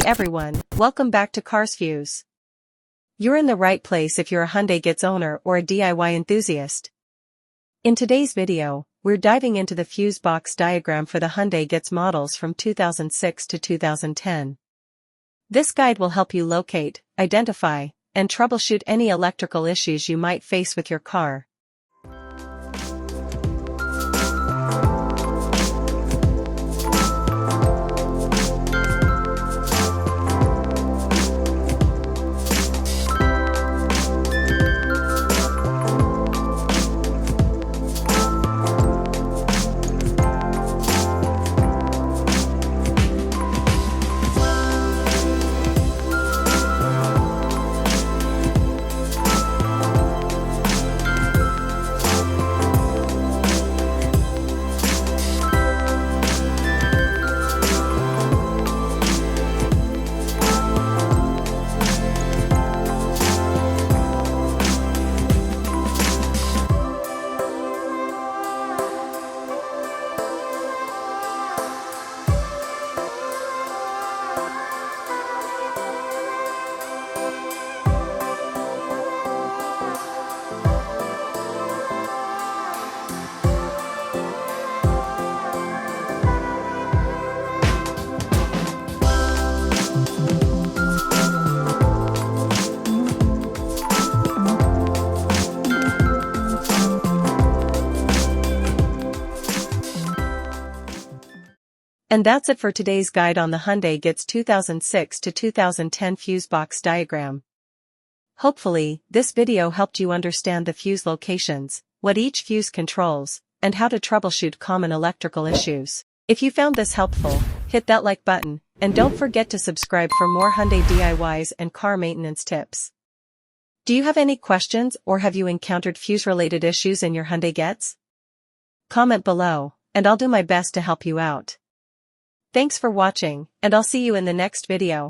Hey everyone, welcome back to Cars Fuse. You're in the right place if you're a Hyundai Getz owner or a DIY enthusiast. In today's video, we're diving into the Fusebox diagram for the Hyundai Getz models from 2006 to 2010. This guide will help you locate, identify, and troubleshoot any electrical issues you might face with your car. And that's it for today's guide on the Hyundai Getz 2006 to 2010 Fusebox diagram. Hopefully, this video helped you understand the fuse locations, what each fuse controls, and how to troubleshoot common electrical issues. If you found this helpful, hit that like button, and don't forget to subscribe for more Hyundai DIYs and car maintenance tips. Do you have any questions or have you encountered fuse-related issues in your Hyundai Getz? Comment below, and I'll do my best to help you out. Thanks for watching, and I'll see you in the next video.